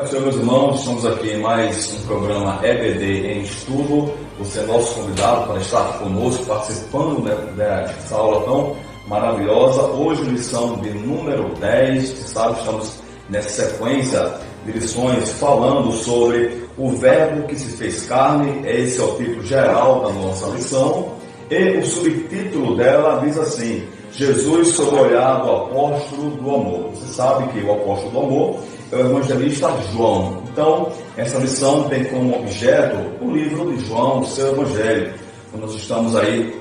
Senhor, meus irmãos, estamos aqui em mais um programa EBD em Estudo. Você é nosso convidado para estar conosco, participando dessa aula tão maravilhosa. Hoje, lição de número 10. Você sabe, estamos nessa sequência de lições falando sobre o Verbo que se fez carne. Esse é o título geral da nossa lição. E o subtítulo dela diz assim: Jesus sob o olhar do apóstolo do amor. Você sabe que o apóstolo do amor é o evangelista João. Então, essa lição tem como objeto o livro de João, o seu evangelho. Nós estamos aí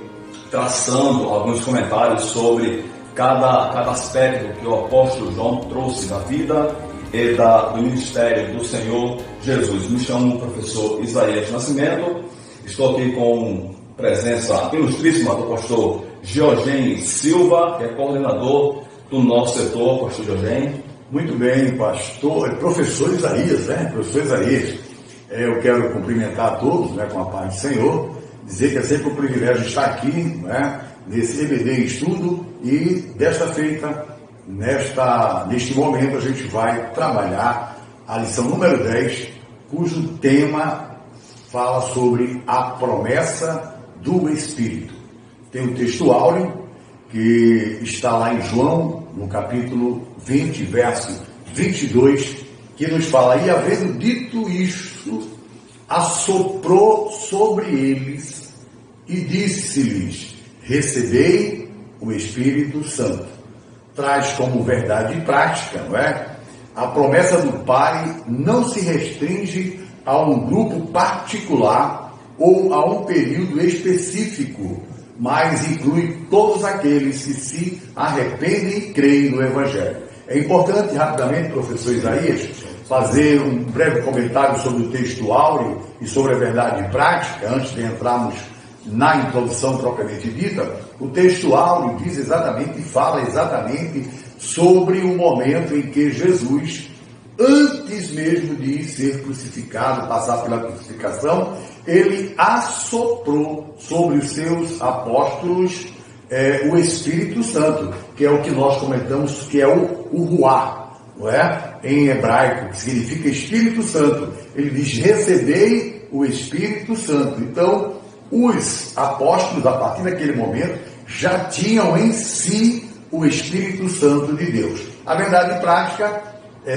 traçando alguns comentários sobre cada aspecto que o apóstolo João trouxe da vida e do ministério do Senhor Jesus. Me chamo o professor Isaías Nascimento. Estou aqui com presença ilustríssima do pastor Georgen Silva, que é coordenador do nosso setor. Pastor Georgen. Muito bem, professor Isaías, né? Professor Isaías, eu quero cumprimentar a todos, né, com a paz do Senhor, dizer que é sempre um privilégio estar aqui, né, nesse EBD em Estudo, e desta feita, neste momento, a gente vai trabalhar a lição número 10, cujo tema fala sobre a promessa do Espírito. Tem um texto áureo que está lá em João, no capítulo 20, verso 22, que nos fala: e havendo dito isto, assoprou sobre eles e disse-lhes: recebei o Espírito Santo. Traz como verdade prática, não é? A promessa do Pai não se restringe a um grupo particular ou a um período específico, mas inclui todos aqueles que se arrependem e creem no Evangelho. É importante, rapidamente, professor Isaías, fazer um breve comentário sobre o texto áureo e sobre a verdade prática, antes de entrarmos na introdução propriamente dita. O texto áureo diz exatamente, fala exatamente sobre o momento em que Jesus, antes mesmo de ser crucificado, passar pela crucificação, ele assoprou sobre os seus apóstolos o Espírito Santo, que é o que nós comentamos, que é o Ruá, não é? Em hebraico, que significa Espírito Santo. Ele diz: recebei o Espírito Santo. Então, os apóstolos, a partir daquele momento, já tinham em si o Espírito Santo de Deus. A verdade prática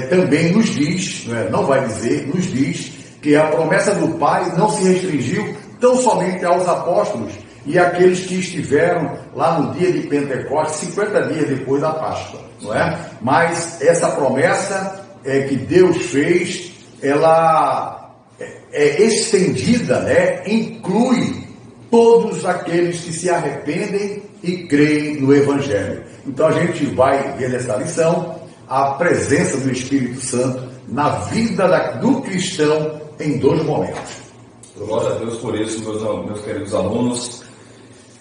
também nos diz, não vai dizer, nos diz que a promessa do Pai não se restringiu tão somente aos apóstolos e àqueles que estiveram lá no dia de Pentecostes, 50 dias depois da Páscoa, não é? Mas essa promessa que Deus fez, ela é estendida, né? Inclui todos aqueles que se arrependem e creem no Evangelho. Então a gente vai ver nessa lição a presença do Espírito Santo na vida do cristão em dois momentos. Glória a Deus por isso, meus queridos alunos.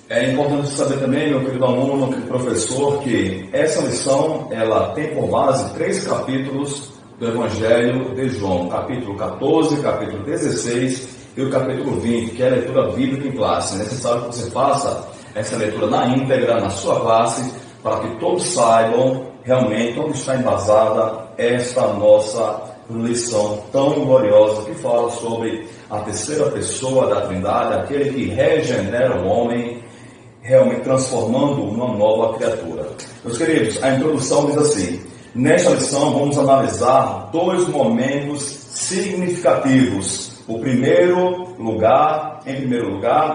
É importante saber também, meu querido aluno, meu querido professor, que essa lição ela tem por base 3 capítulos do Evangelho de João: capítulo 14, capítulo 16 e o capítulo 20, que é a leitura bíblica em classe. É necessário que você faça essa leitura na íntegra, na sua classe, para que todos saibam realmente onde está embasada esta nossa lição tão gloriosa, que fala sobre a terceira pessoa da Trindade, aquele que regenera o homem, realmente transformando uma nova criatura. Meus queridos, a introdução diz assim: nesta lição vamos analisar 2 momentos significativos. Em primeiro lugar,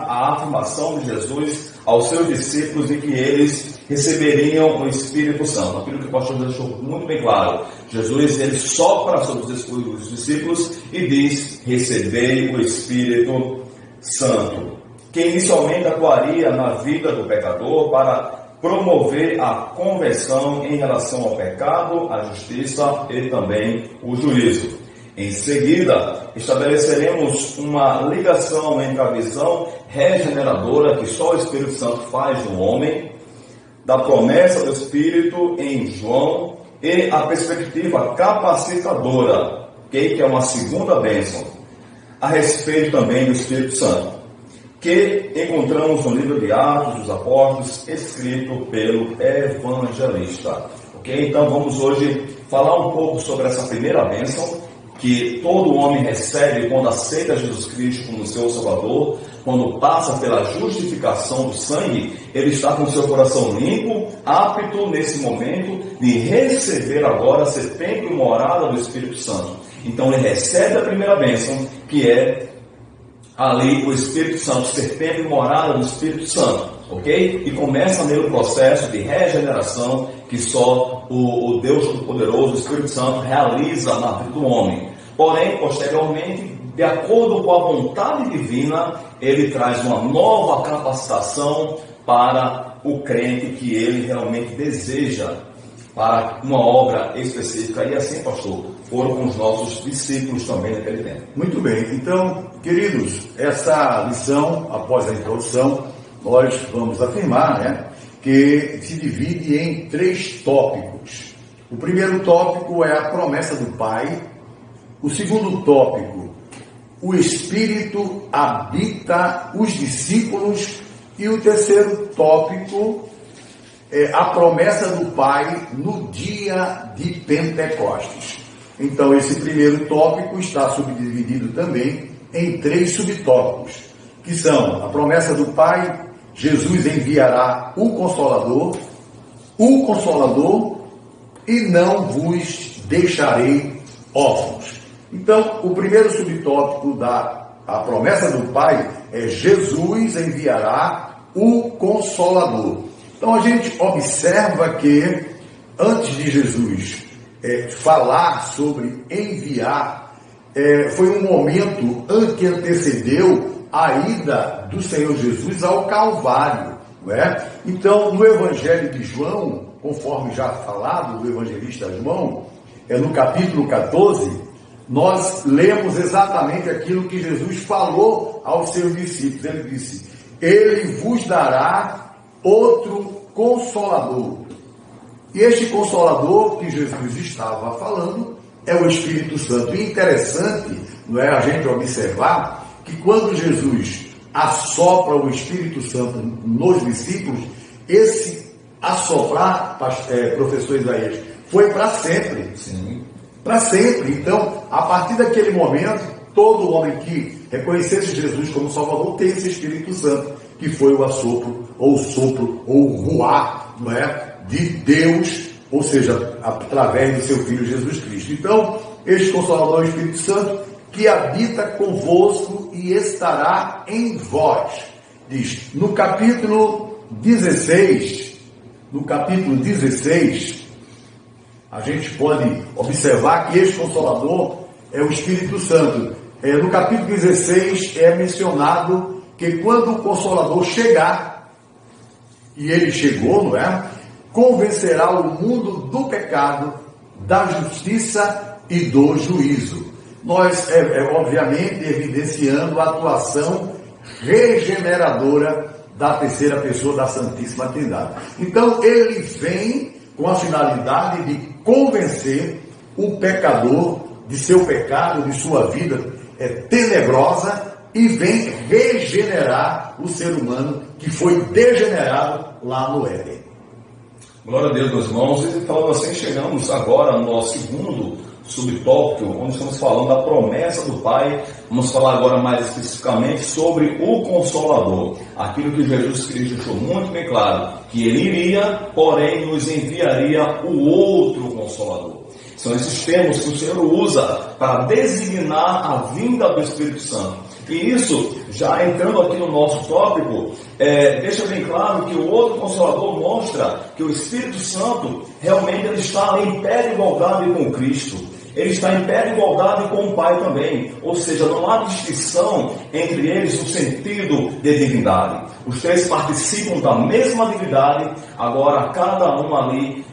a afirmação de Jesus aos seus discípulos de que eles receberiam o Espírito Santo. Aquilo que o pastor deixou muito bem claro. Jesus, ele sopra sobre os discípulos e diz: recebei o Espírito Santo, que inicialmente atuaria na vida do pecador para promover a conversão em relação ao pecado, a justiça e também o juízo. Em seguida, estabeleceremos uma ligação entre a visão regeneradora que só o Espírito Santo faz no homem, da promessa do Espírito em João, e a perspectiva capacitadora, que é uma segunda bênção, a respeito também do Espírito Santo, que encontramos no livro de Atos dos Apóstolos, escrito pelo evangelista. Ok? Então vamos hoje falar um pouco sobre essa primeira bênção, que todo homem recebe quando aceita Jesus Cristo como seu Salvador, quando passa pela justificação do sangue, ele está com seu coração limpo, apto nesse momento de receber agora ser templo e morada do Espírito Santo. Então ele recebe a primeira bênção, que é ali o Espírito Santo, ser templo e morada do Espírito Santo, ok? E começa nele o processo de regeneração que só o Deus Todo-Poderoso, o Espírito Santo, realiza na vida do homem. Porém, posteriormente, de acordo com a vontade divina, ele traz uma nova capacitação para o crente que ele realmente deseja, para uma obra específica. E assim, pastor, foram com os nossos discípulos também naquele tempo. Muito bem. Então, queridos, essa lição, após a introdução, nós vamos afirmar, né, que se divide em 3 tópicos. O primeiro tópico é a promessa do Pai. O segundo tópico, o Espírito habita os discípulos. E o terceiro tópico é a promessa do Pai no dia de Pentecostes. Então, esse primeiro tópico está subdividido também em 3 subtópicos, que são a promessa do Pai, Jesus enviará o Consolador, e não vos deixarei órfãos. Então, o primeiro subtópico da promessa do Pai é Jesus enviará o Consolador. Então, a gente observa que antes de Jesus falar sobre enviar, foi um momento que antecedeu a ida do Senhor Jesus ao Calvário, não é? Então, no Evangelho de João, conforme já falado do evangelista João, no capítulo 14, nós lemos exatamente aquilo que Jesus falou aos seus discípulos. Ele disse: ele vos dará outro Consolador. E este Consolador que Jesus estava falando é o Espírito Santo. E interessante, não é, a gente observar que quando Jesus assopra o Espírito Santo nos discípulos, esse assoprar, professor Isaías, foi para sempre. Sim. Para sempre. Então, a partir daquele momento, todo homem que reconhecesse Jesus como Salvador tem esse Espírito Santo, que foi o assopro, ou o sopro, ou o ruá, não é, de Deus, ou seja, através do seu Filho Jesus Cristo. Então, este Consolador é o Espírito Santo, que habita convosco e estará em vós. Diz, no capítulo 16, a gente pode observar que este Consolador é o Espírito Santo. No capítulo 16 é mencionado que quando o Consolador chegar, e ele chegou, não é? Convencerá o mundo do pecado, da justiça e do juízo. Nós, obviamente, evidenciando a atuação regeneradora da terceira pessoa da Santíssima Trindade. Então, ele vem com a finalidade de convencer o pecador de seu pecado, de sua vida tenebrosa, e vem regenerar o ser humano que foi degenerado lá no Éden. Glória a Deus, meus irmãos. E falando assim, chegamos agora no nosso segundo subtópico, onde estamos falando da promessa do Pai. Vamos falar agora mais especificamente sobre o Consolador. Aquilo que Jesus Cristo deixou muito bem claro, que Ele iria, porém nos enviaria o outro Consolador. São esses termos que o Senhor usa para designar a vinda do Espírito Santo. E isso, já entrando aqui no nosso tópico, deixa bem claro que o outro Consolador mostra que o Espírito Santo realmente ele está em pé de igualdade com Cristo. Ele está em pé de igualdade com o Pai também. Ou seja, não há distinção entre eles no sentido de divindade. Os 3 participam da mesma divindade, agora cada um ali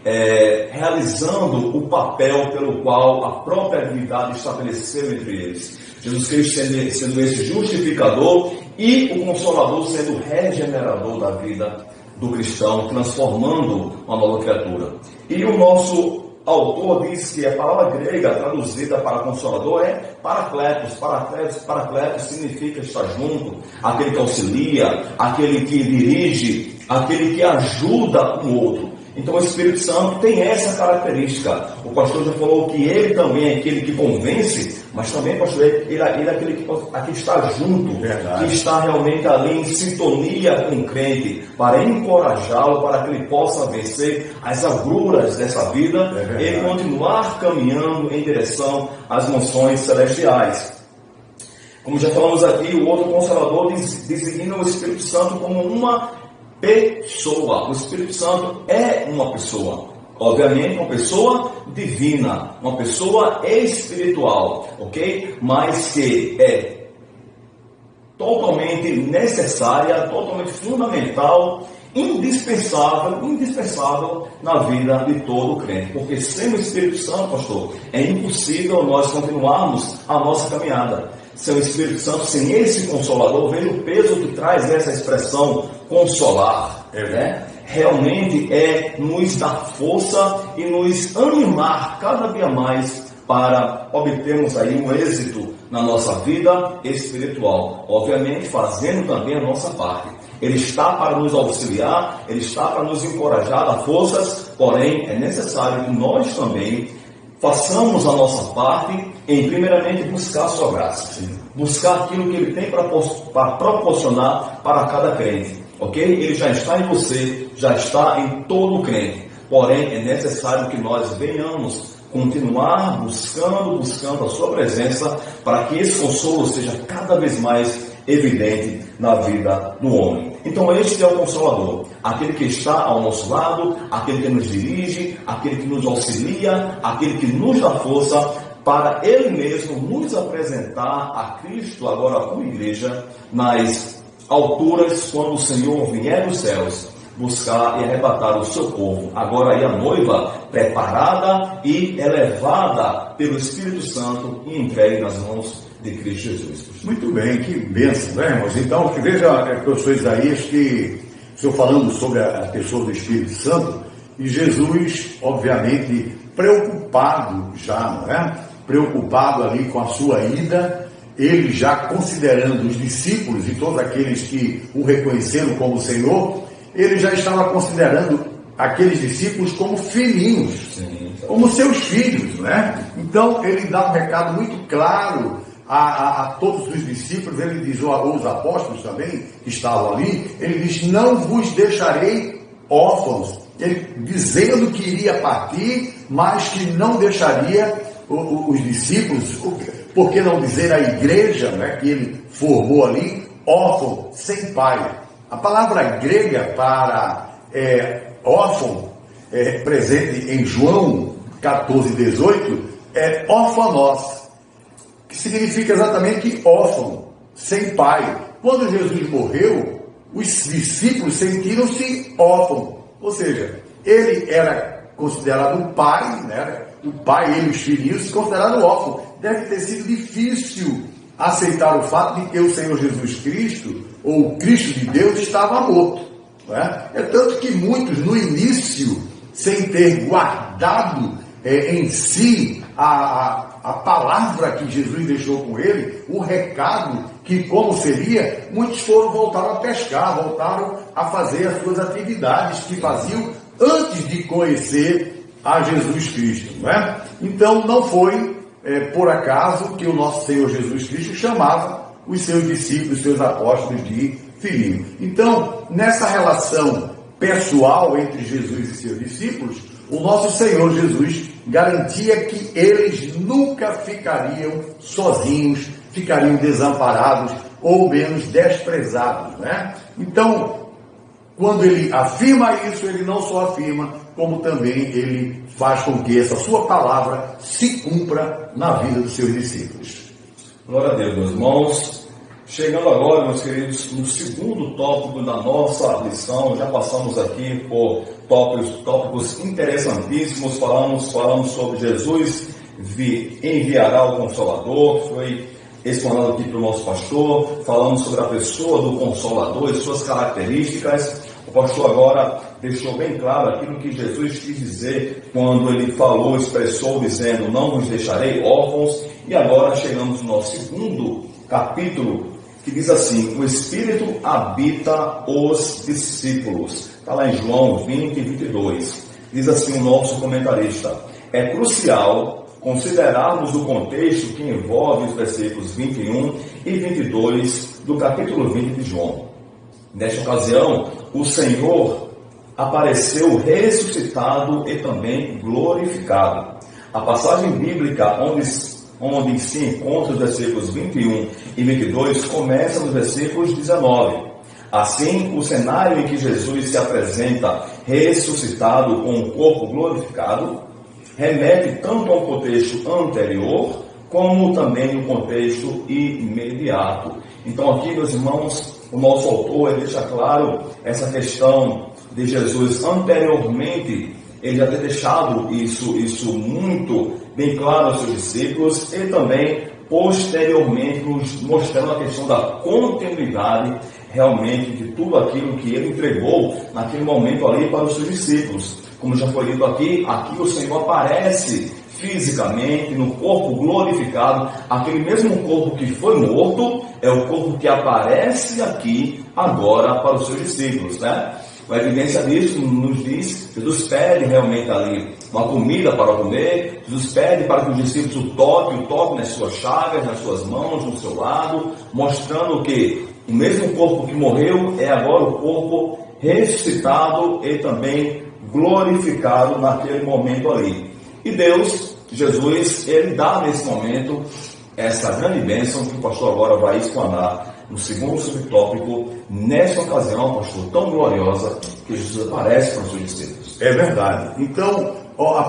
realizando o papel pelo qual a própria divindade estabeleceu entre eles. Jesus Cristo sendo esse justificador e o Consolador sendo o regenerador da vida do cristão, transformando uma nova criatura. E o nosso autor diz que a palavra grega traduzida para Consolador é Paracletos. Paracletos significa estar junto, aquele que auxilia, aquele que dirige, aquele que ajuda um outro. Então o Espírito Santo tem essa característica. O pastor já falou que ele também é aquele que convence, mas também, pastor, ele é aquele que está junto, Verdade. que está realmente ali em sintonia com o crente, para encorajá-lo, para que ele possa vencer as agruras dessa vida e continuar caminhando em direção às mansões celestiais. Como já falamos aqui, o outro Consolador designa o Espírito Santo como uma pessoa. O Espírito Santo é uma pessoa, obviamente uma pessoa divina, uma pessoa espiritual, ok? Mas que é totalmente necessária, totalmente fundamental, indispensável na vida de todo crente, porque sem o Espírito Santo, pastor, é impossível nós continuarmos a nossa caminhada. Sem o Espírito Santo, sem esse Consolador, veja o peso que traz essa expressão consolar, né? Realmente é nos dar força e nos animar cada dia mais para obtermos aí um êxito na nossa vida espiritual, obviamente fazendo também a nossa parte. Ele está para nos auxiliar, ele está para nos encorajar, dar forças, porém é necessário que nós também façamos a nossa parte em primeiramente buscar a sua graça, buscar aquilo que ele tem para proporcionar para cada crente, ok? Ele já está em você, já está em todo crente, porém é necessário que nós venhamos continuar buscando a sua presença, para que esse consolo seja cada vez mais evidente na vida do homem. Então este é o Consolador, aquele que está ao nosso lado, aquele que nos dirige, aquele que nos auxilia, aquele que nos dá força para Ele mesmo nos apresentar a Cristo agora como igreja nas alturas, quando o Senhor vier dos céus buscar e arrebatar o seu povo. Agora aí a noiva preparada e elevada pelo Espírito Santo e entregue nas mãos de Cristo Jesus. Muito bem, que bênção, né, irmãos? Então, veja, professor Isaías, que o senhor falando sobre a pessoa do Espírito Santo, e Jesus, obviamente, preocupado já, não é? Preocupado ali com a sua ida, ele já considerando os discípulos e todos aqueles que o reconheceram como Senhor, ele já estava considerando aqueles discípulos como filhinhos, como seus filhos, né? Então, ele dá um recado muito claro a todos os discípulos. Ele diz, ou os apóstolos também, que estavam ali, ele diz, não vos deixarei órfãos, ele dizendo que iria partir, mas que não deixaria os discípulos, por que não dizer a igreja, né, que ele formou ali, órfão, sem pai. A palavra grega para órfão, presente em João 14:18, é órfãos, que significa exatamente órfão, sem pai. Quando Jesus morreu, os discípulos sentiram-se órfãos, ou seja, ele era considerado o pai, né? O pai, ele e os filhos, considerados órfãos. Deve ter sido difícil aceitar o fato de que o Senhor Jesus Cristo, ou o Cristo de Deus, estava morto. Né? É tanto que muitos, no início, sem ter guardado em si a palavra que Jesus deixou com ele, o recado que como seria, muitos voltaram a pescar, voltaram a fazer as suas atividades que faziam antes de conhecer a Jesus Cristo. Não é? Então não foi por acaso que o nosso Senhor Jesus Cristo chamava os seus discípulos, os seus apóstolos de filhinho. Então, nessa relação pessoal entre Jesus e seus discípulos, o nosso Senhor Jesus garantia que eles nunca ficariam sozinhos, ficariam desamparados ou menos desprezados, né? Então, quando ele afirma isso, ele não só afirma, como também ele faz com que essa sua palavra se cumpra na vida dos seus discípulos. Glória a Deus, meus irmãos. Chegando agora, meus queridos, no segundo tópico da nossa lição. Já passamos aqui por tópicos interessantíssimos. Falamos sobre Jesus enviará o Consolador, foi explanado aqui pelo nosso pastor. Falamos sobre a pessoa do Consolador e suas características. O pastor agora deixou bem claro aquilo que Jesus quis dizer quando ele falou, expressou, dizendo, não vos deixarei órfãos. E agora chegamos no nosso segundo capítulo, que diz assim, o Espírito habita os discípulos. Está lá em João 20:22. Diz assim o nosso comentarista: é crucial considerarmos o contexto que envolve os versículos 21 e 22 do capítulo 20 de João. Nesta ocasião, o Senhor apareceu ressuscitado e também glorificado. A passagem bíblica onde se encontra os versículos 21 e 22 começa nos versículos 19. Assim, o cenário em que Jesus se apresenta ressuscitado com o corpo glorificado remete tanto ao contexto anterior como também no contexto imediato. Então aqui, meus irmãos, o nosso autor deixa claro essa questão de Jesus anteriormente. Ele já tem deixado isso muito bem claro aos seus discípulos e também posteriormente nos mostrando a questão da continuidade realmente de tudo aquilo que ele entregou naquele momento ali para os seus discípulos. Como já foi dito aqui o Senhor aparece fisicamente no corpo glorificado. Aquele mesmo corpo que foi morto é o corpo que aparece aqui agora para os seus discípulos, né? A evidência disso nos diz, Jesus pede realmente ali uma comida para comer, Jesus pede para que os discípulos o toquem nas suas chagas, nas suas mãos, no seu lado, mostrando que o mesmo corpo que morreu é agora o corpo ressuscitado e também glorificado naquele momento ali. E Deus, Jesus, ele dá nesse momento essa grande bênção que o pastor agora vai explanar no segundo subtópico, nessa ocasião, pastor, tão gloriosa, que Jesus aparece para os seus discípulos. É verdade. Então, a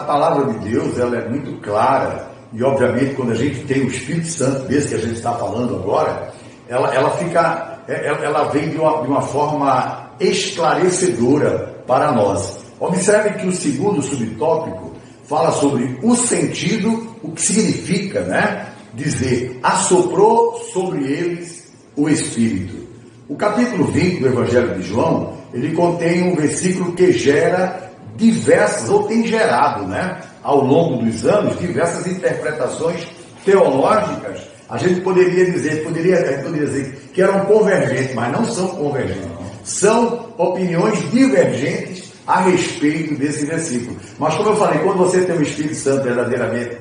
palavra de Deus, ela é muito clara, e obviamente quando a gente tem o Espírito Santo, desse que a gente está falando agora, ela vem de uma forma esclarecedora para nós. Observe que o segundo subtópico fala sobre o sentido, o que significa, né? Dizer, assoprou sobre eles o Espírito. O capítulo 20 do Evangelho de João, ele contém um versículo que gera diversas, ou tem gerado, né? Ao longo dos anos, diversas interpretações teológicas. A gente poderia dizer que eram convergentes, mas não são convergentes. São opiniões divergentes a respeito desse versículo. Mas como eu falei, quando você tem o Espírito Santo verdadeiramente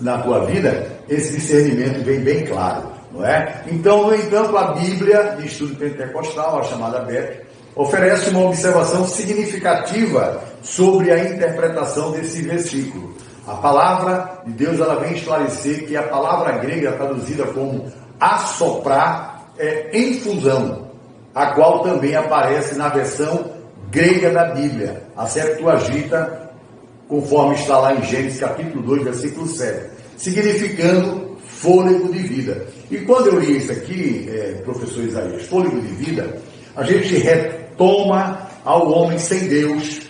na tua vida, esse discernimento vem bem claro, não é? Então, no entanto, a Bíblia de estudo pentecostal, a chamada BEP, oferece uma observação significativa sobre a interpretação desse versículo. A palavra de Deus, ela vem esclarecer que a palavra grega traduzida como assoprar é infusão, a qual também aparece na versão grega da Bíblia, a Septuaginta, conforme está lá em Gênesis capítulo 2, versículo 7, significando fôlego de vida. E quando eu li isso aqui, professor Isaías, fôlego de vida, a gente retoma ao homem sem Deus,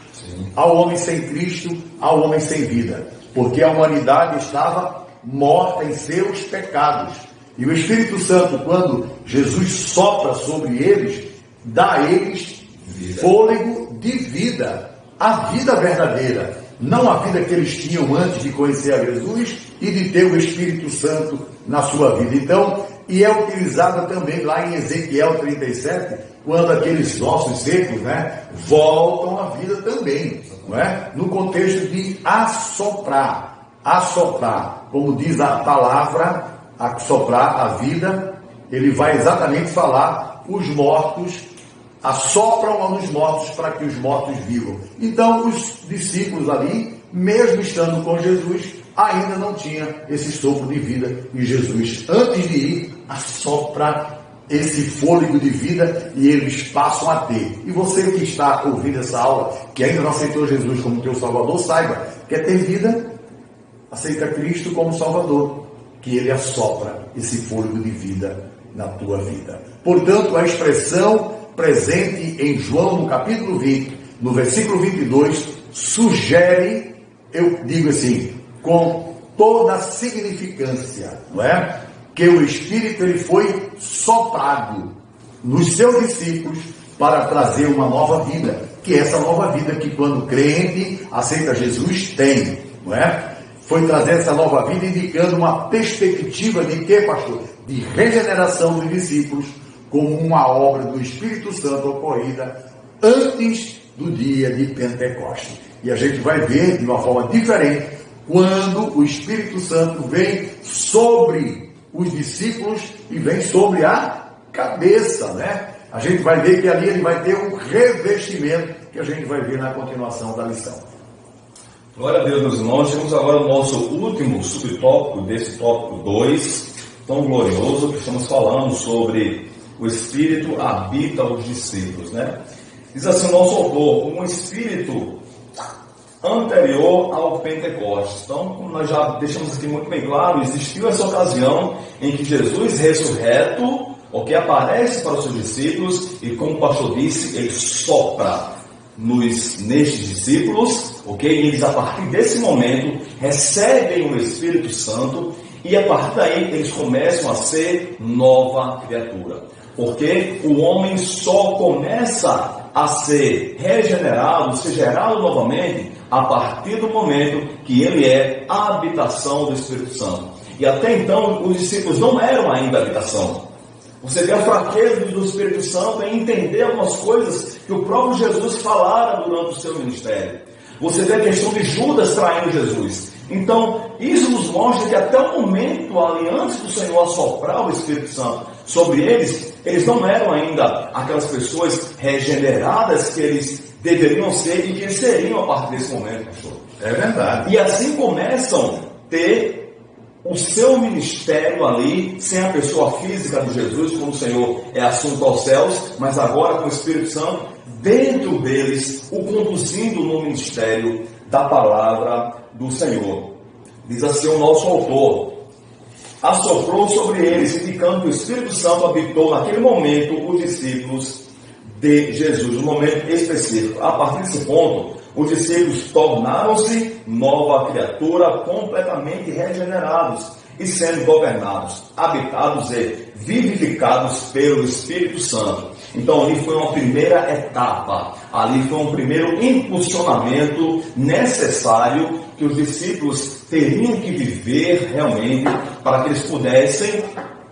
ao homem sem Cristo, ao homem sem vida, porque a humanidade estava morta em seus pecados. E o Espírito Santo, quando Jesus sopra sobre eles, dá a eles fôlego de vida, a vida verdadeira, não a vida que eles tinham antes de conhecer a Jesus e de ter o Espírito Santo na sua vida. Então, e é utilizada também lá em Ezequiel 37, quando aqueles ossos secos, né, voltam à vida também, não é? No contexto de assoprar, como diz a palavra, assoprar a vida, ele vai exatamente falar, os mortos assopram aos mortos para que os mortos vivam. Então, os discípulos ali, mesmo estando com Jesus, ainda não tinha esse sopro de vida. E Jesus, antes de ir, assopra esse fôlego de vida e eles passam a ter. E você que está ouvindo essa aula, que ainda não aceitou Jesus como teu Salvador, saiba, quer ter vida, aceita Cristo como Salvador, que Ele assopra esse fôlego de vida na tua vida. Portanto, a expressão presente em João, no capítulo 20, no versículo 22, sugere, eu digo assim, com toda a significância, não é? Que o Espírito ele foi soprado nos seus discípulos para trazer uma nova vida, que é essa nova vida que quando crente aceita Jesus tem, não é? Foi trazer essa nova vida indicando uma perspectiva de quê, pastor? De regeneração dos discípulos, como uma obra do Espírito Santo ocorrida antes do dia de Pentecostes. E a gente vai ver de uma forma diferente quando o Espírito Santo vem sobre os discípulos e vem sobre a cabeça, né? A gente vai ver que ali ele vai ter um revestimento que a gente vai ver na continuação da lição. Glória a Deus, meus irmãos. Chegamos agora ao nosso último subtópico desse tópico 2, tão glorioso, que estamos falando sobre o Espírito habita os discípulos, né? Diz assim o nosso autor, um Espírito anterior ao Pentecostes. Então, como nós já deixamos aqui muito bem claro, existiu essa ocasião em que Jesus ressurreto, aparece para os seus discípulos e, como o pastor disse, ele sopra nestes discípulos, e eles a partir desse momento recebem o Espírito Santo e a partir daí eles começam a ser nova criatura, porque o homem só começa a ser regenerado, ser gerado novamente a partir do momento que ele é a habitação do Espírito Santo. E até então os discípulos não eram ainda habitação. Você vê a fraqueza do Espírito Santo em entender algumas coisas que o próprio Jesus falara durante o seu ministério. Você vê a questão de Judas traindo Jesus. Então, isso nos mostra que até o momento ali, antes do Senhor assoprar o Espírito Santo sobre eles não eram ainda aquelas pessoas regeneradas que eles deveriam ser e que eles seriam a partir desse momento, pastor. É verdade. E assim começam a ter o seu ministério ali, sem a pessoa física de Jesus, como o Senhor é assunto aos céus, mas agora com o Espírito Santo dentro deles, o conduzindo no ministério da palavra do Senhor. Diz assim o nosso autor: assoprou sobre eles, indicando que o Espírito Santo habitou naquele momento os discípulos de Jesus, um momento específico. A partir desse ponto, os discípulos tornaram-se nova criatura, completamente regenerados e sendo governados, habitados e vivificados pelo Espírito Santo. Então ali foi uma primeira etapa, ali foi um primeiro impulsionamento necessário que os discípulos teriam que viver realmente para que eles pudessem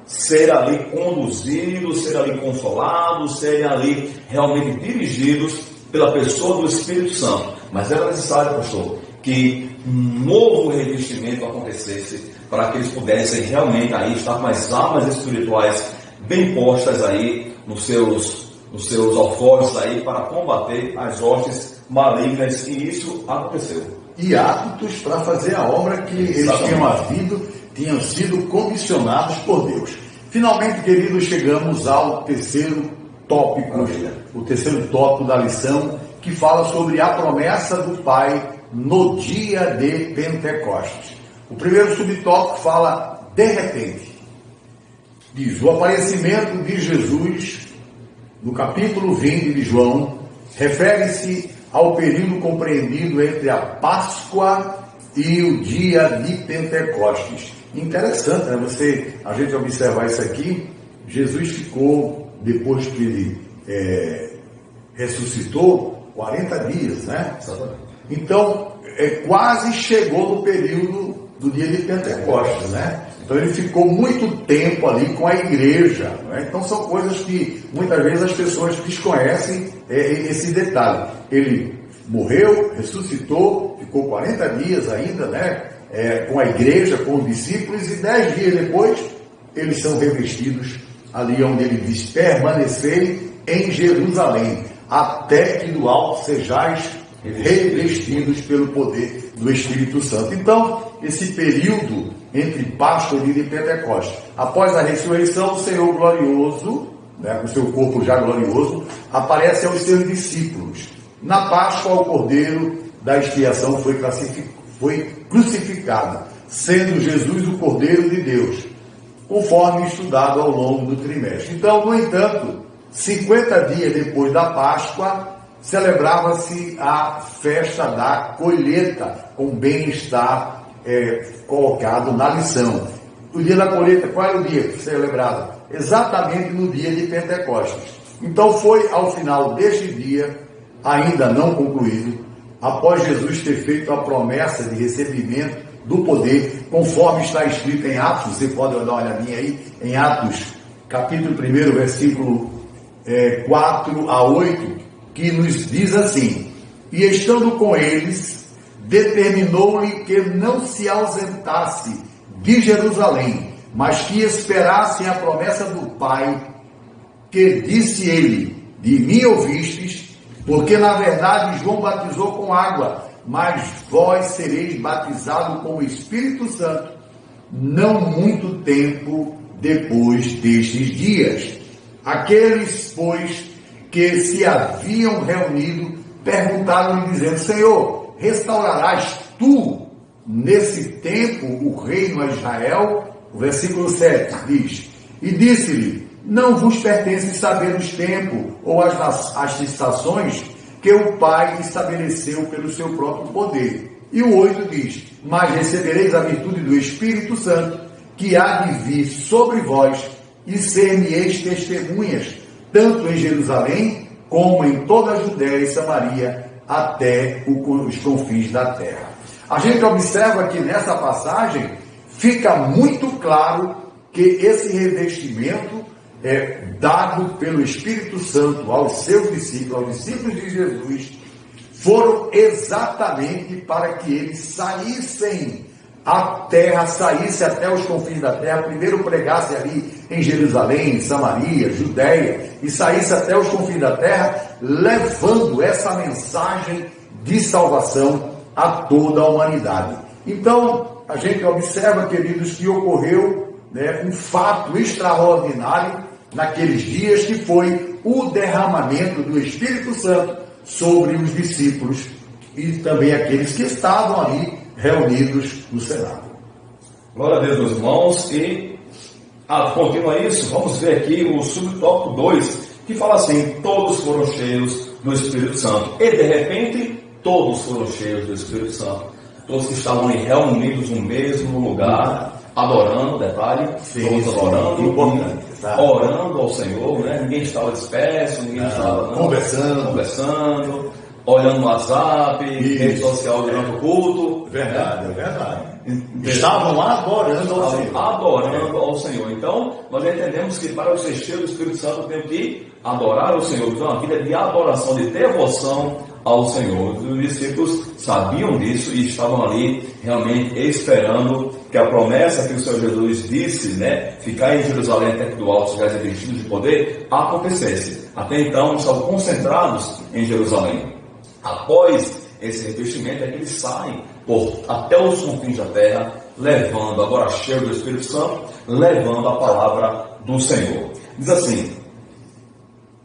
ser ali conduzidos, ser ali consolados, serem ali realmente dirigidos pela pessoa do Espírito Santo. Mas era necessário, pastor, que um novo revestimento acontecesse para que eles pudessem realmente aí estar com as armas espirituais bem postas aí nos seus alforjes aí para combater as hostes malignas, e isso aconteceu. E aptos para fazer a obra que eles tinham sido comissionados por Deus. Finalmente, queridos, chegamos ao terceiro tópico, o terceiro tópico da lição, que fala sobre a promessa do Pai no dia de Pentecostes. O primeiro subtópico fala de repente. Diz: o aparecimento de Jesus, no capítulo 20 de João, refere-se ao período compreendido entre a Páscoa e o dia de Pentecostes. Interessante, né? A gente observar isso aqui. Jesus ficou, depois que ele ressuscitou, 40 dias, né? Então, quase chegou no período do dia de Pentecostes, né? Então ele ficou muito tempo ali com a igreja, né? Então são coisas que muitas vezes as pessoas desconhecem esse detalhe. Ele morreu, ressuscitou, ficou 40 dias ainda, né? Com a igreja, com os discípulos, e 10 dias depois eles são revestidos ali onde ele diz: permanecerem em Jerusalém, até que do alto sejais revestidos pelo poder do Espírito Santo. Então, esse período entre Páscoa e dia de Pentecostes, após a ressurreição, o Senhor glorioso, né, com seu corpo já glorioso, aparece aos seus discípulos. Na Páscoa, o Cordeiro da expiação foi crucificado, sendo Jesus o Cordeiro de Deus, conforme estudado ao longo do trimestre. Então, no entanto, 50 dias depois da Páscoa, celebrava-se a festa da colheita, com bem-estar colocado na lição. O dia da colheita, qual era o dia celebrado? Exatamente no dia de Pentecostes. Então foi ao final deste dia, ainda não concluído, após Jesus ter feito a promessa de recebimento do poder, conforme está escrito em Atos. Você pode dar uma olhadinha aí, em Atos, capítulo 1, versículo 4 a 8, que nos diz assim: e estando com eles, determinou-lhe que não se ausentasse de Jerusalém, mas que esperassem a promessa do Pai, que disse ele: de mim ouvistes, porque na verdade João batizou com água, mas vós sereis batizados com o Espírito Santo, não muito tempo depois destes dias. Aqueles, pois, que se haviam reunido, perguntaram-lhe, dizendo: Senhor, restaurarás tu nesse tempo o reino a Israel? O versículo 7 diz: e disse-lhe: não vos pertence saber os tempos ou as estações que o Pai estabeleceu pelo seu próprio poder. E o 8 diz: mas recebereis a virtude do Espírito Santo, que há de vir sobre vós, e ser-me-eis testemunhas, tanto em Jerusalém, como em toda a Judéia e Samaria, até os confins da terra. A gente observa que nessa passagem fica muito claro que esse revestimento dado pelo Espírito Santo aos seus discípulos, aos discípulos de Jesus, foram exatamente para que eles saíssem a terra, saísse até os confins da terra, primeiro pregasse ali em Jerusalém, Samaria, Judéia, e saísse até os confins da terra, levando essa mensagem de salvação a toda a humanidade. Então, a gente observa, queridos, que ocorreu um fato extraordinário naqueles dias, que foi o derramamento do Espírito Santo sobre os discípulos e também aqueles que estavam ali reunidos no cenáculo. Glória a Deus, meus irmãos. E continua isso, vamos ver aqui o subtópico 2, que fala assim: todos foram cheios do Espírito Santo. E de repente, todos foram cheios do Espírito Santo. Todos que estavam ali reunidos no mesmo lugar, adorando, detalhe, todos adorando, orando ao Senhor, né? Ninguém estava disperso, ninguém estava conversando, olhando no WhatsApp, rede social durante o culto. Verdade, é verdade. Estavam lá adorando ao Senhor. Adorando ao Senhor. Então, nós já entendemos que para ser cheio do Espírito Santo, eu tenho que adorar o Senhor. Então, uma vida de adoração, de devoção ao Senhor. Os discípulos sabiam disso e estavam ali realmente esperando que a promessa que o Senhor Jesus disse, ficar em Jerusalém até que do alto estivesse revestido de poder, acontecesse. Até então, estavam concentrados em Jerusalém. Após esse revestimento, é que eles saem até os confins da terra, levando, agora cheio do Espírito Santo, levando a palavra do Senhor. Diz assim: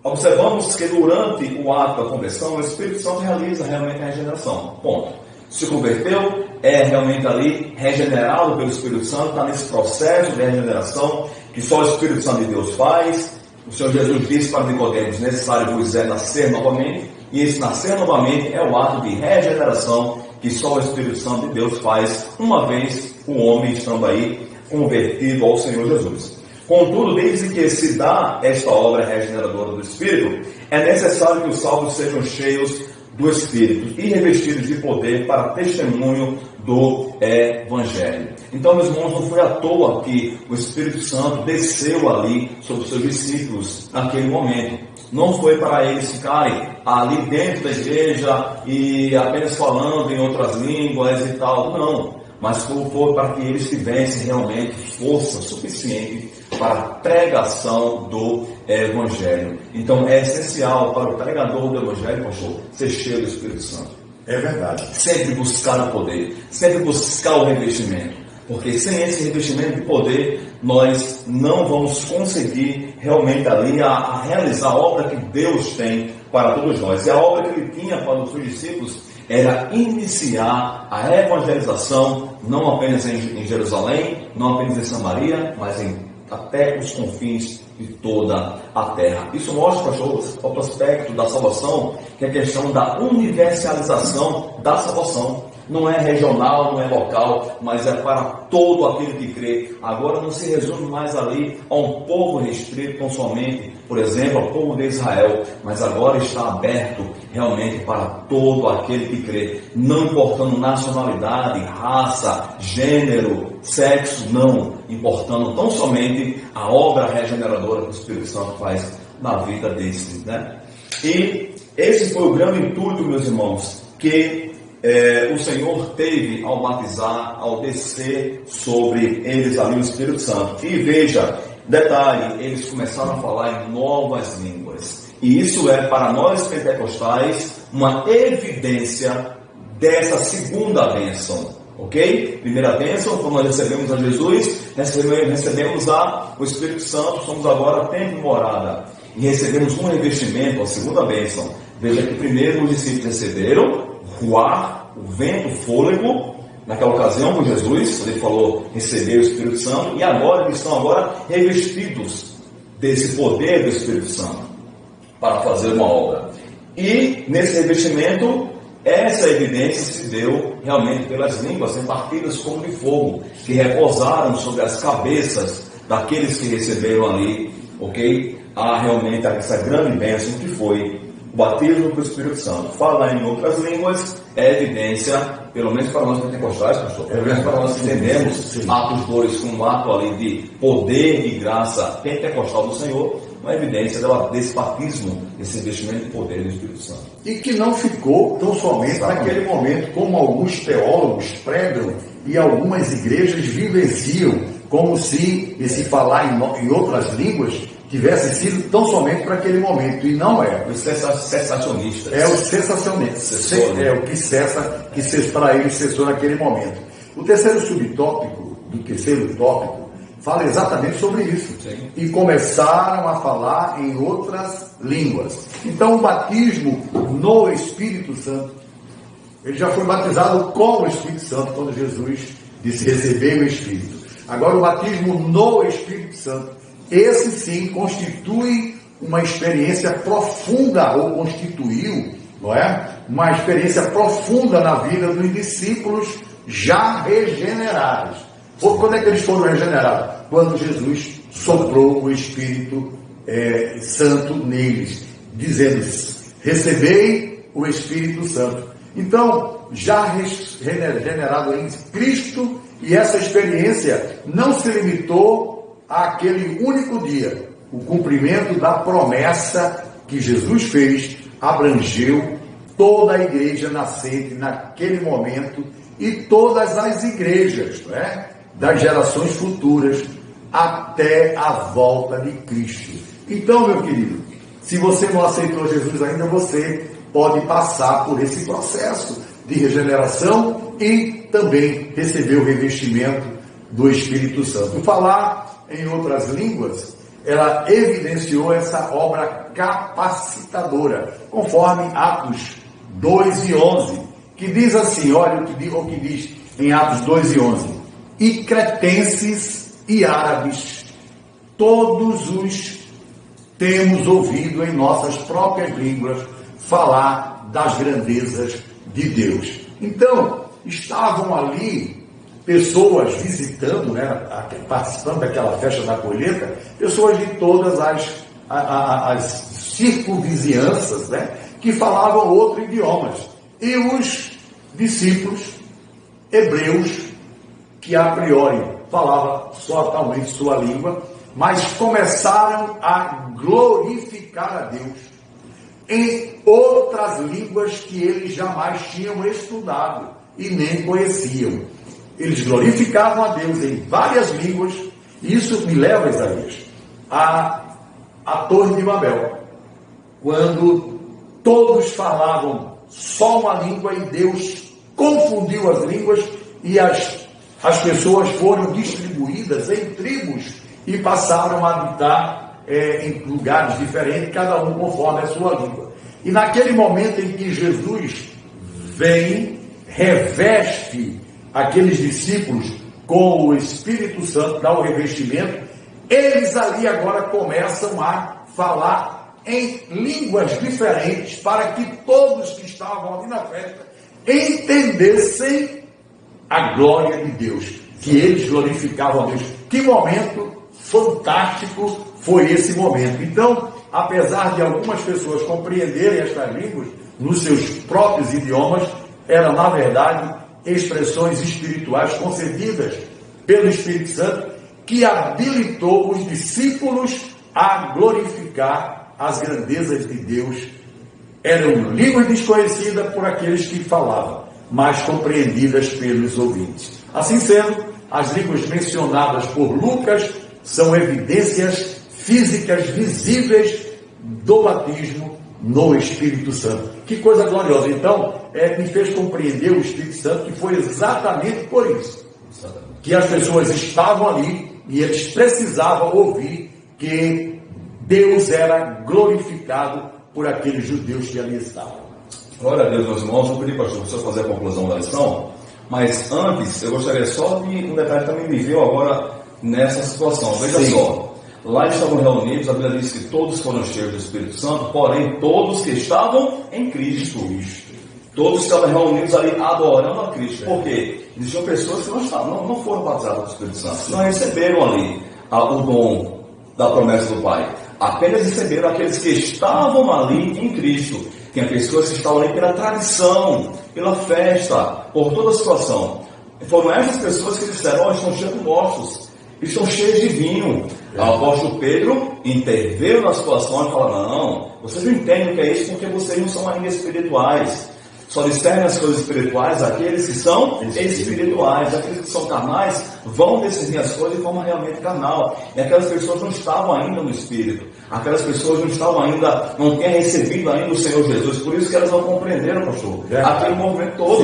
observamos que durante o ato da conversão, o Espírito Santo realiza realmente a regeneração. Ponto. Se converteu, é realmente ali regenerado pelo Espírito Santo, está nesse processo de regeneração que só o Espírito Santo de Deus faz. O Senhor Jesus disse para Nicodemos: necessário vos é nascer novamente. E esse nascer novamente é o ato de regeneração que só o Espírito Santo de Deus faz, uma vez o homem estando aí convertido ao Senhor Jesus. Contudo, desde que se dá esta obra regeneradora do Espírito, é necessário que os salvos sejam cheios do Espírito e revestidos de poder para testemunho do Evangelho. Então, meus irmãos, não foi à toa que o Espírito Santo desceu ali sobre os seus discípulos naquele momento. Não foi para eles ficarem ali dentro da igreja e apenas falando em outras línguas e tal, não. Mas foi para que eles tivessem realmente força suficiente para a pregação do Evangelho. Então é essencial para o pregador do Evangelho, pastor, ser cheio do Espírito Santo. É verdade. Sempre buscar o poder, sempre buscar o revestimento. Porque sem esse revestimento de poder, nós não vamos conseguir realmente ali a realizar a obra que Deus tem para todos nós. E a obra que Ele tinha para os seus discípulos era iniciar a evangelização, não apenas em Jerusalém, não apenas em Samaria, mas até os confins de toda a terra. Isso mostra, pastor, outro aspecto da salvação, que é a questão da universalização da salvação. Não é regional, não é local, mas é para todo aquele que crê. Agora não se resume mais ali a um povo restrito, tão somente, por exemplo, ao povo de Israel, mas agora está aberto realmente para todo aquele que crê, não importando nacionalidade, raça, gênero, sexo, não importando tão somente a obra regeneradora que o Espírito Santo faz na vida desses, E Esse foi o grande intuito, meus irmãos, que o Senhor teve ao batizar, ao descer sobre eles ali o Espírito Santo. E veja, detalhe, eles começaram a falar em novas línguas. E isso é, para nós pentecostais, uma evidência dessa segunda bênção. Ok? Primeira bênção, quando nós recebemos a Jesus, recebemos o Espírito Santo, somos agora templo e morada. E recebemos um revestimento, a segunda bênção. Veja que primeiro os discípulos receberam ruar, o vento, o fôlego, naquela ocasião com Jesus, ele falou receber o Espírito Santo, e agora eles estão agora revestidos desse poder do Espírito Santo para fazer uma obra. E nesse revestimento, essa evidência se deu realmente pelas línguas repartidas como de fogo, que repousaram sobre as cabeças daqueles que receberam ali, ok? Há realmente essa grande bênção que foi o batismo com o Espírito Santo. Falar em outras línguas é evidência, pelo menos para nós pentecostais, pastor, pelo menos para nós que entendemos Atos 2 como um ato ali de poder e graça pentecostal do Senhor, uma evidência desse batismo, desse investimento de poder do Espírito Santo. E que não ficou tão somente naquele momento, como alguns teólogos pregam e algumas igrejas vivenciam, como se esse falar em outras línguas tivesse sido tão somente para aquele momento, e não é. Os cessacionistas. É o cessacionista. É o que cessa, para eles cessou naquele momento. O terceiro subtópico, do terceiro tópico, fala exatamente sobre isso. Sim. E começaram a falar em outras línguas. Então o batismo no Espírito Santo, ele já foi batizado com o Espírito Santo, quando Jesus disse receber o Espírito. Agora o batismo no Espírito Santo, esse sim constitui uma experiência profunda, ou constituiu, não é? Uma experiência profunda na vida dos discípulos já regenerados. Quando é que eles foram regenerados? Quando Jesus soprou o Espírito Santo neles, dizendo: recebei o Espírito Santo. Então, já regenerado em Cristo, e essa experiência não se limitou àquele único dia. O cumprimento da promessa que Jesus fez abrangeu toda a igreja nascente naquele momento e todas as igrejas, não é? Das gerações futuras até a volta de Cristo. Então, meu querido, se você não aceitou Jesus ainda, você pode passar por esse processo de regeneração e também receber o revestimento do Espírito Santo. Falar em outras línguas, ela evidenciou essa obra capacitadora, conforme Atos 2:11, que diz assim, olha o que diz em Atos 2:11: e cretenses e árabes, todos os temos ouvido em nossas próprias línguas falar das grandezas de Deus. Então, estavam ali pessoas visitando, né, participando daquela festa da colheita, pessoas de todas as circunvizinhanças, né, que falavam outros idiomas. E os discípulos hebreus, que a priori falavam totalmente sua língua, mas começaram a glorificar a Deus em outras línguas que eles jamais tinham estudado e nem conheciam. Eles glorificavam a Deus em várias línguas, e isso me leva, Isaías, à Torre de Babel, quando todos falavam só uma língua e Deus confundiu as línguas e as pessoas foram distribuídas em tribos e passaram a habitar em lugares diferentes, cada um conforme a sua língua. E naquele momento em que Jesus vem, reveste aqueles discípulos com o Espírito Santo, dá o revestimento, eles ali agora começam a falar em línguas diferentes, para que todos que estavam ali na festa entendessem a glória de Deus, que eles glorificavam a Deus. Que momento fantástico foi esse momento. Então, apesar de algumas pessoas compreenderem estas línguas nos seus próprios idiomas, eram, na verdade, expressões espirituais concedidas pelo Espírito Santo, que habilitou os discípulos a glorificar as grandezas de Deus eram línguas desconhecidas por aqueles que falavam, mas compreendidas pelos ouvintes. Assim sendo, as línguas mencionadas por Lucas são evidências físicas visíveis do batismo no Espírito Santo. Que coisa gloriosa! Então, me fez compreender o Espírito Santo, que foi exatamente por isso que as pessoas estavam ali e eles precisavam ouvir que Deus era glorificado por aqueles judeus que ali estavam. Glória a Deus, meus irmãos. Vou pedir para o professor fazer a conclusão da lição, mas antes eu gostaria só de um detalhe que também me veio agora nessa situação. Veja só, lá estavam reunidos, a Bíblia diz que todos foram cheios do Espírito Santo, porém todos que estavam em Cristo. Todos estavam reunidos ali adorando a Cristo. Por quê? Existiam pessoas que não foram batizadas do Espírito Santo, não receberam ali o dom da promessa do Pai. Apenas receberam aqueles que estavam ali em Cristo. Tem pessoas que estavam ali pela tradição, pela festa, por toda a situação. Foram essas pessoas que disseram: estão cheios de mortos, estão cheios de vinho. O apóstolo Pedro interveio na situação e falou: não, vocês não entendem o que é isso porque vocês não são ainda espirituais. Só discernem as coisas espirituais aqueles que são espirituais. Aqueles que são carnais vão discernir as coisas de forma realmente carnal. E aquelas pessoas não estavam ainda no Espírito. Aquelas pessoas não estavam ainda, não tinham recebido ainda o Senhor Jesus. Por isso que elas não compreenderam, pastor, aquele movimento todo.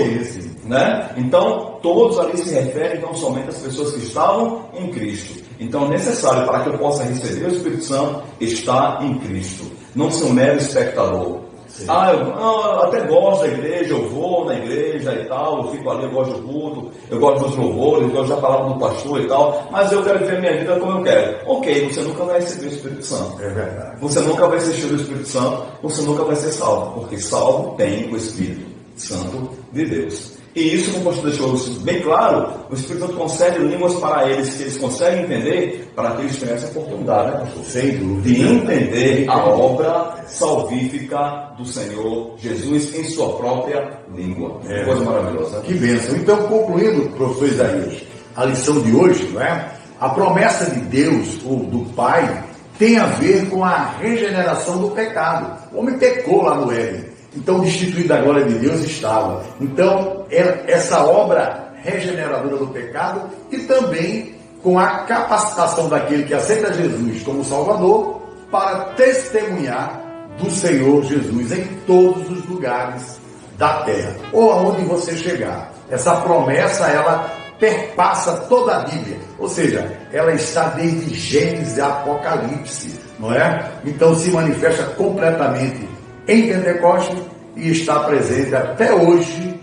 Né? Então, todos ali se referem então somente às pessoas que estavam em Cristo. Então, é necessário para que eu possa receber o Espírito Santo estar em Cristo. Não ser um mero espectador. Eu até gosto da igreja, eu vou na igreja e tal, eu fico ali, eu gosto do culto, eu gosto dos louvores, eu gosto da palavra do pastor e tal, mas eu quero viver a minha vida como eu quero. Ok, você nunca vai receber o Espírito Santo. É verdade. Você nunca vai ser cheio do Espírito Santo, você nunca vai ser salvo, porque salvo tem o Espírito Santo de Deus. E isso, como o pastor deixou bem claro, o Espírito Santo concede línguas para eles, que eles conseguem entender, para que eles tenham essa oportunidade, né, pastor? Sem dúvida. De entender a obra salvífica do Senhor Jesus em sua própria língua. Coisa maravilhosa. Que bênção. Então, concluindo, professor Isaías, a lição de hoje, não é? A promessa de Deus, ou do Pai, tem a ver com a regeneração do pecado. O homem pecou lá no Éden. Então, destituído da glória de Deus estava. Então, essa obra regeneradora do pecado e também com a capacitação daquele que aceita Jesus como Salvador para testemunhar do Senhor Jesus em todos os lugares da terra, ou aonde você chegar. Essa promessa, ela perpassa toda a Bíblia, ou seja, ela está desde Gênesis a Apocalipse, não é? Então, se manifesta completamente em Pentecostes e está presente até hoje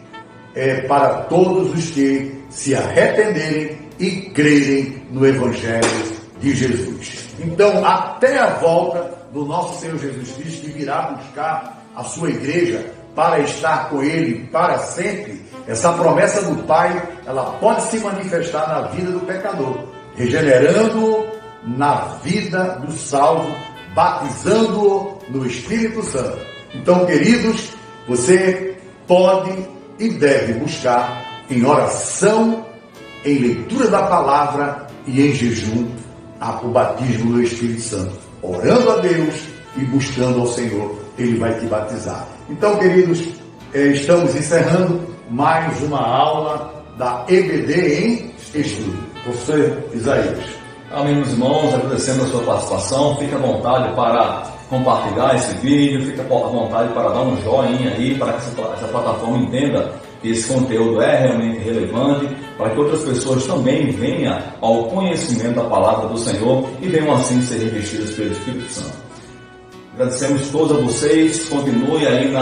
para todos os que se arrependerem e crerem no Evangelho de Jesus. Então, até a volta do nosso Senhor Jesus Cristo, que virá buscar a sua igreja para estar com Ele para sempre, essa promessa do Pai, ela pode se manifestar na vida do pecador, regenerando-o na vida do salvo, batizando-o no Espírito Santo. Então, queridos, você pode e deve buscar em oração, em leitura da palavra e em jejum o batismo do Espírito Santo. Orando a Deus e buscando ao Senhor, Ele vai te batizar. Então, queridos, estamos encerrando mais uma aula da EBD em Estudo. Professor Isaías. Amém, meus irmãos, agradecendo a sua participação. Fique à vontade para compartilhar esse vídeo, fique à vontade para dar um joinha aí, para que essa plataforma entenda que esse conteúdo é realmente relevante, para que outras pessoas também venham ao conhecimento da palavra do Senhor e venham assim ser revestidas pelo Espírito Santo. Agradecemos todos a vocês, continue aí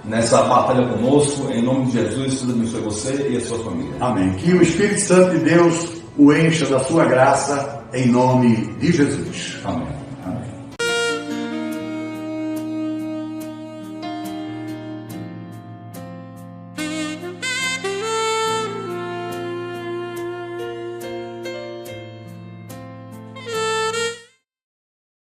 nessa batalha conosco, em nome de Jesus, Deus abençoe você e a sua família. Amém. Que o Espírito Santo de Deus o encha da sua graça, em nome de Jesus. Amém.